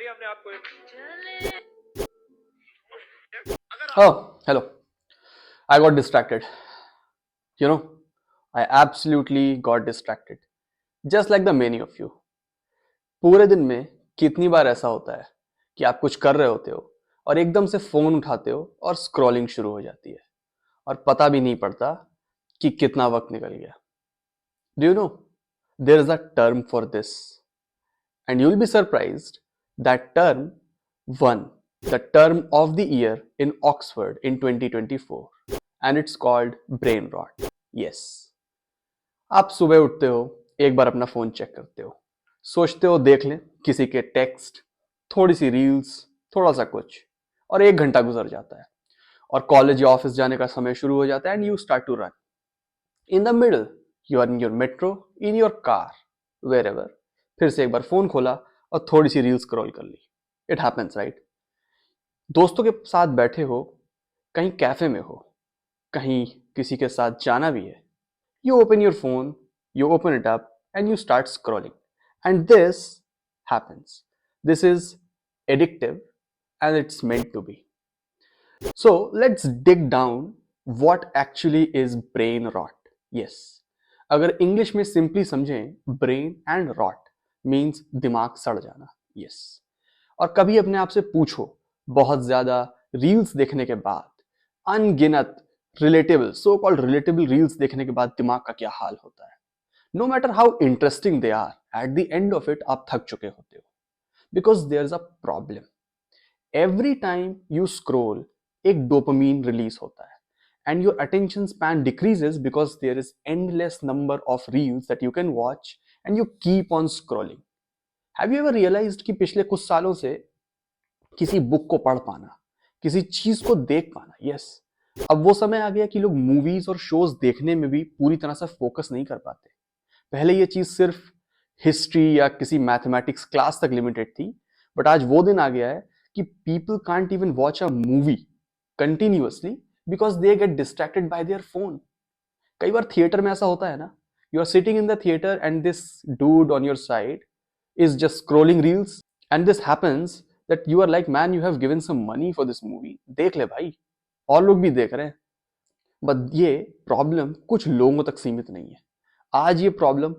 बोलिए अपने आप को। Oh, hello. I got distracted. You know, I absolutely got distracted. Just like the many of you. पूरे दिन में कितनी बार ऐसा होता है कि आप कुछ कर रहे होते हो और एकदम से फोन उठाते हो और स्क्रॉलिंग शुरू हो जाती है और पता भी नहीं पड़ता कि कितना वक्त निकल गया. Do you know? There is a term for this. And you'll be surprised that term won the term of the year in Oxford in 2024. And it's called brain rot. Yes. आप सुबह उठते हो, एक बार अपना फोन चेक करते हो, सोचते हो देख लें किसी के टेक्स्ट, थोड़ी सी रील्स, थोड़ा सा कुछ, और 1 घंटा गुजर जाता है और कॉलेज या ऑफिस जाने का समय शुरू हो जाता है and you start to run. In the middle you are in your metro, in your car, wherever, फिर से एक बार फोन खोला और थोड़ी सी रील स्क्रॉल कर ली. It happens right. दोस्तों के साथ बैठे हो, कहीं कैफे में हो, कहीं किसी के साथ जाना भी है. You open your phone, you open it up, and you start scrolling. And this happens. This is addictive and it's meant to be. So let's dig down what actually is brain rot. Yes. अगर English में simply समझें, brain and rot means दिमाग सड़ जाना. Yes. और कभी अपने आप से पूछो, बहुत ज्यादा रील्स देखने के बाद, अनगिनत relatable, so called relatable reels देखने के बाद दिमाग का क्या हाल होता है. No matter how interesting they are, at the end of it आप थक चुके होते हो. Because there is a problem. Every time you scroll, एक डोपामीन रिलीज होता है and your attention span decreases because there is endless number of reels that you can watch and you keep on scrolling. Have you ever realized कि पिछले कुछ सालों से किसी book को पढ़ पाना, किसी चीज को देख पाना, यस, अब वो समय आ गया कि लोग मूवीज और शोज देखने में भी पूरी तरह से फोकस नहीं कर पाते. पहले ये चीज सिर्फ हिस्ट्री या किसी मैथमेटिक्स क्लास तक लिमिटेड थी, बट आज वो दिन आ गया है कि people can't even watch a movie continuously because they get distracted by their phone. कई बार थिएटर में ऐसा होता है ना, you are sitting in the theatre and this dude on your side is just scrolling reels, and this happens that you are like, man, you have given some money for this movie, देख ले भाई, और लोग भी देख रहे हैं. But ये प्रॉब्लम कुछ लोगों तक सीमित नहीं है. आज ये प्रॉब्लम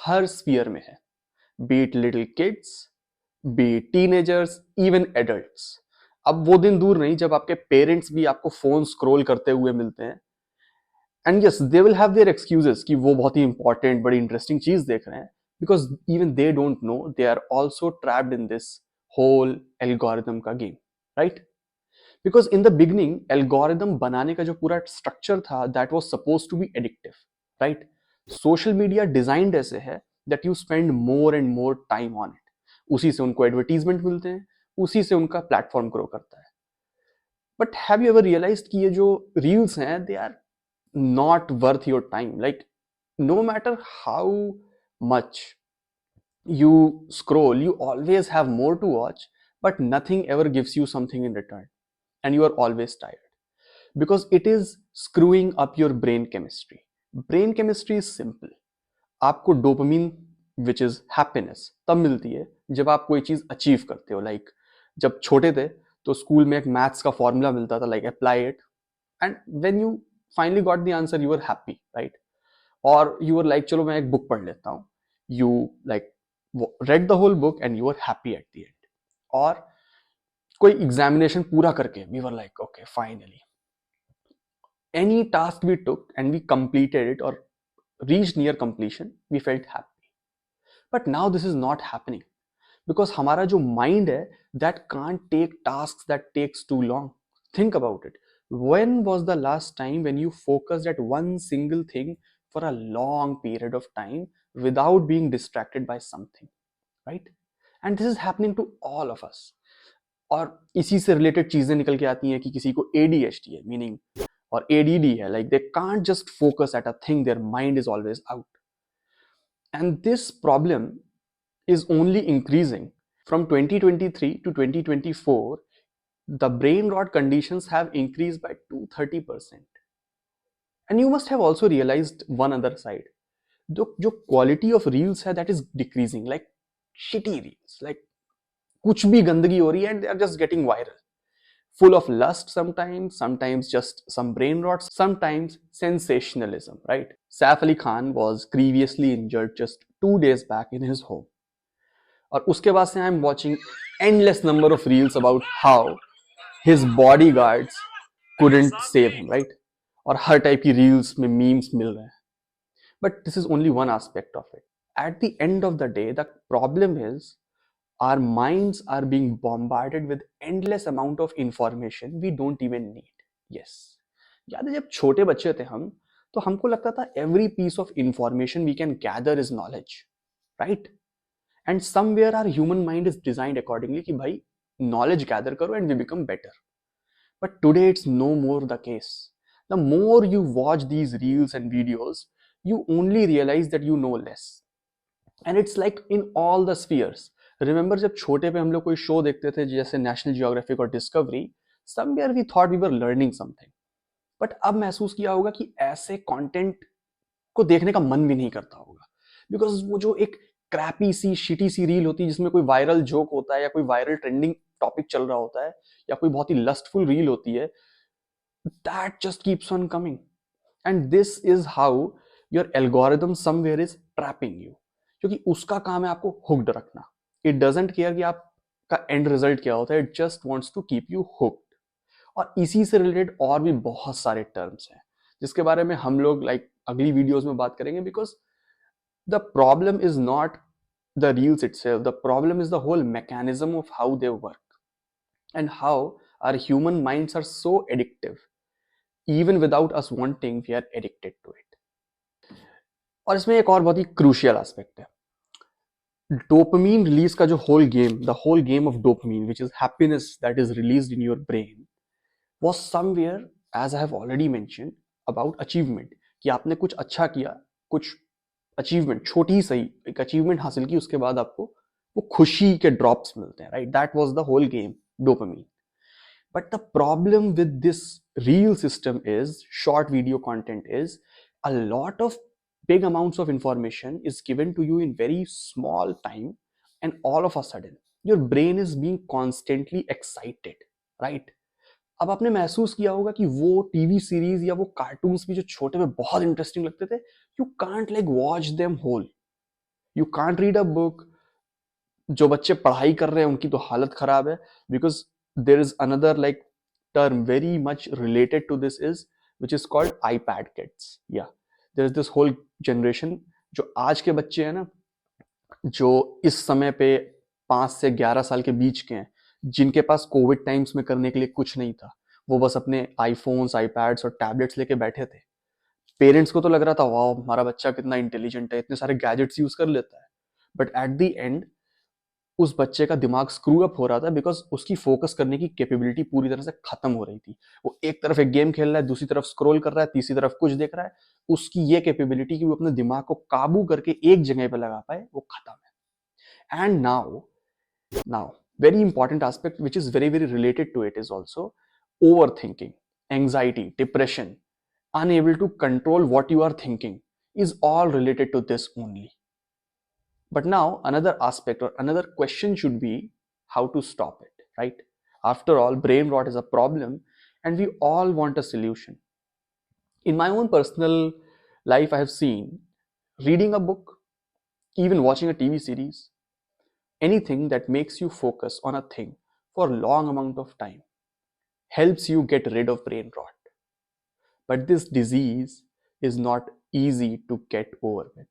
हर स्फीयर में है. B it little kids, B it teenagers, even adults. अब वो दिन दूर नहीं जब आपके पेरेंट्स भी आपको फोन स्क्रॉल करते हुए मिलते हैं. And yes, they will have their excuses कि वो बहुत ही इंपॉर्टेंट, बड़ी इंटरेस्टिंग चीज देख रहे हैं, because even they don't know they are also trapped in this whole algorithm का गेम. Right. Because in the beginning algorithm बनाने का जो पूरा स्ट्रक्चर था, that was suppose to be addictive. Right. Social media designed ऐसे है that you spend more and more time on it. उसी से उनको एडवर्टीजमेंट मिलते हैं, उसी से उनका प्लेटफॉर्म ग्रो करता है. But have you ever realized कि ये जो रील्स हैं, they are not worth your time. Like, no matter how much you scroll, you always have more to watch, but nothing ever gives you something in return, and you are always tired because it is screwing up your brain chemistry. Brain chemistry is simple. आपको dopamine which is happiness तब मिलती है जब आप कोई चीज achieve करते हो. लाइक जब छोटे थे तो स्कूल में एक मैथ्स का फॉर्मूला मिलता था, like apply it, and when you finally got the answer you were happy, right? Or you were like, चलो मैं एक बुक पढ़ लेता हूँ. You like read the whole book and you were happy at the end. और कोई examination पूरा करके we were like, okay, finally. Any task we took and we completed it or reached near completion, we felt happy. But now this is not happening because हमारा जो mind है, that can't take tasks that takes too long. Think about it. When was the last time when you focused at one single thing for a long period of time without being distracted by something, right? And this is happening to all of us. और इसी से related चीजें निकल के आती हैं कि किसी को ADHD है, मीनिंग, और ADD है, like they can't just focus at a thing, their mind is always out. And this problem is only increasing. From 2023 to 2024, the brain rot conditions have increased by 230%. And you must have also realized one other side. जो quality of reels है, that is decreasing, like shitty reels, like कुछ भी गंदगी हो रही है and they are just getting viral, full of lust sometimes just some brain rot, sometimes sensationalism, right? Saif Ali Khan was grievously injured just 2 days back in his home. और उसके बाद से I am watching endless number of reels about how his bodyguards couldn't save him, right? और हर type की reels में memes मिल रहे हैं. But this is only one aspect of it. At the end of the day, the problem is our minds are being bombarded with endless amount of information we don't even need. Yes. याद है जब छोटे बच्चे थे हम, तो हमको लगता था every piece of information we can gather is knowledge, right? And somewhere our human mind is designed accordingly कि भाई knowledge gather करो and we become better. But today it's no more the case. The more you watch these reels and videos, you only realize that you know less. And it's like in all the spheres. Remember जब छोटे पे हम लोग कोई show देखते थे जैसे National Geographic और Discovery, somewhere we thought we were learning something. But अब महसूस किया होगा कि ऐसे कंटेंट को देखने का मन भी नहीं करता होगा, बिकॉज वो जो एक क्रैपी सी शिटी सी रील होती है जिसमें कोई वायरल जोक होता है या कोई वायरल ट्रेंडिंग टॉपिक चल रहा होता है या कोई बहुत ही लस्टफुल रील होती है, that just keeps on coming. And this is how your algorithm somewhere is trapping you, क्योंकि उसका काम है आपको हुक्ड रखना. इट डजंट केयर कि आपका एंड रिजल्ट क्या होता है, it just wants to keep you hooked. और इसी से रिलेटेड और भी बहुत सारे टर्म्स हैं जिसके बारे में हम लोग अगली वीडियोस में बात करेंगे, because the problem is not the reels itself, the problem is the whole mechanism of how they work and how our human minds are so addictive. Even without us wanting we are addicted to it. और इसमें एक और बहुत ही crucial aspect है. Dopamine release का जो the whole game of dopamine which is happiness that is released in your brain was somewhere, as I have already mentioned, about achievement. कि आपने कुछ अच्छा किया, कुछ अचीवमेंट, छोटी ही सही एक अचीवमेंट हासिल की, उसके बाद आपको वो खुशी के ड्रॉप्स मिलते हैं, right? That was the whole game, dopamine. But the problem with this reel system is, short video content is, a lot of big amounts of information is given to you in very small time, and all of a sudden your brain is being constantly excited, right? अब आपने महसूस किया होगा कि वो TV series या वो cartoons भी जो छोटे में बहुत इंटरेस्टिंग लगते थे, you can't like watch them whole, you can't read a book. जो बच्चे पढ़ाई कर रहे हैं उनकी तो हालत खराब है, because there is another like term very much related to this is which is called iPad kids. या there is this whole generation, जो आज के बच्चे हैं ना, जो इस समय पे 5 से 11 साल के बीच के हैं, जिनके पास कोविड टाइम्स में करने के लिए कुछ नहीं था, वो बस अपने आईफोन्स, आईपैड्स और टैबलेट्स लेके बैठे थे. पेरेंट्स को तो लग रहा था वाह हमारा बच्चा कितना इंटेलिजेंट है, इतने सारे गैजेट्स यूज कर लेता है. बट एट द एंड उस बच्चे का दिमाग स्क्रू अप हो रहा था, बिकॉज उसकी फोकस करने की कैपेबिलिटी पूरी तरह से खत्म हो रही थी. वो एक तरफ एक गेम खेल रहा है, दूसरी तरफ स्क्रॉल कर रहा है, तीसरी तरफ कुछ देख रहा है. उसकी ये कैपेबिलिटी कि वो अपने दिमाग को काबू करके एक जगह पे लगा पाए, वो खत्म है. And now very important aspect which is very very related to it is also overthinking, anxiety, depression, unable to control what you are thinking, is all related to this only. But now another aspect or another question should be how to stop it, right? After all, brain rot is a problem and we all want a solution. In my own personal life, I have seen reading a book, even watching a TV series, anything that makes you focus on a thing for a long amount of time helps you get rid of brain rot. But this disease is not easy to get over with.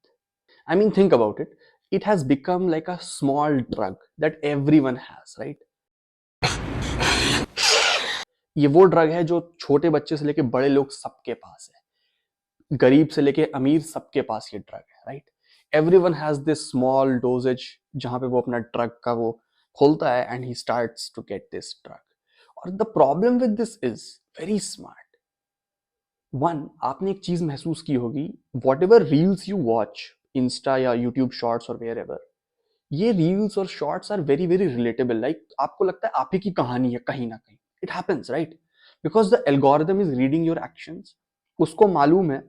I mean, think about it. It has become like a small drug that everyone has, right? ये वो drug है जो छोटे बच्चे से लेके बड़े लोग सबके पास है, गरीब से लेके अमीर सबके पास ये ड्रग है, right? Everyone has this small doses जहां पे वो अपना ड्रग का वो खोलता है and he starts to get this drug. और the problem with this is very smart. One, आपने एक चीज महसूस की होगी, whatever reels you watch, Insta या यूट्यूब शॉर्ट्स और वेयर एवर, ये रील्स और shorts are very very relatable. Like आपको लगता है आप ही की कहानी है कहीं ना कहीं. It happens, right? Because the algorithm is reading your actions. उसको मालूम है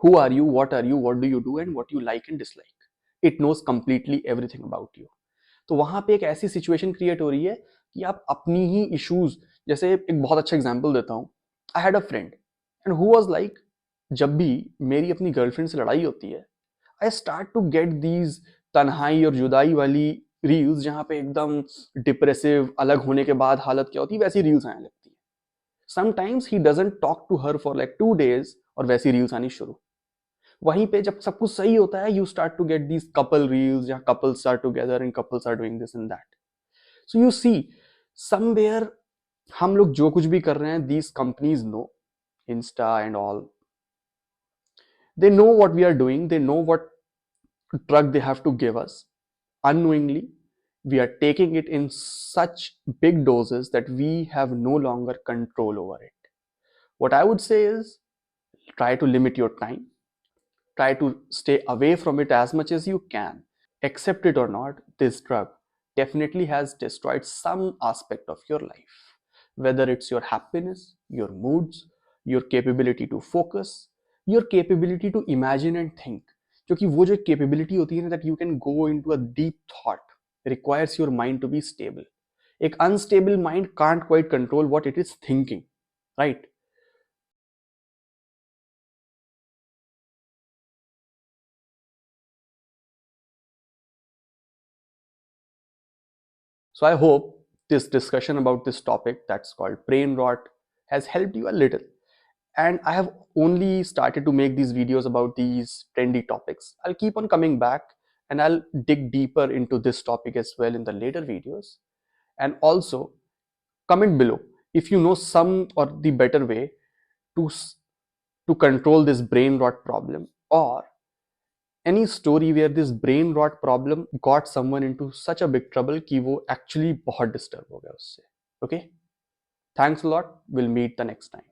who are you, what do you do, and what you like and dislike. It knows completely everything about you. तो वहां पे एक ऐसी सिचुएशन क्रिएट हो रही है कि आप अपनी ही इश्यूज, जैसे एक बहुत अच्छा एग्जांपल देता हूँ, I had a friend and who was like, जब भी मेरी अपनी गर्लफ्रेंड से लड़ाई होती है, I start to get these तन्हाई और जुदाई वाली रील्स, जहां पे एकदम डिप्रेसिव, अलग होने के बाद हालत क्या होती है वैसी रील्स आने लगती है. Sometimes he doesn't talk to her for like 2 days और वैसी रील्स आनी शुरू. वहीं पे जब सब कुछ सही होता है, you start to get these couple reels, जहां couples are together and couples are doing this and that. So you see, somewhere हम लोग जो कुछ भी कर रहे हैं, these companies know, Insta and all, they know what we are doing, they know what drug they have to give us. Unknowingly, we are taking it in such big doses that we have no longer control over it. What I would say is, try to limit your time, try to stay away from it as much as you can. Accept it or not, this drug definitely has destroyed some aspect of your life, whether it's your happiness, your moods, your capability to focus, your capability to imagine and think. क्योंकि वो जो capability होती है ना, that you can go into a deep thought, requires your mind to be stable. एक unstable mind can't quite control what it is thinking, right? So I hope this discussion about this topic that's called brain rot has helped you a little. And I have only started to make these videos about these trendy topics. I'll keep on coming back and I'll dig deeper into this topic as well in the later videos. And also, comment below if you know some or the better way to to control this brain rot problem, or any story where this brain rot problem got someone into such a big trouble कि वो actually बहुत disturb हो गया उससे. Okay? Thanks a lot. We'll meet the next time.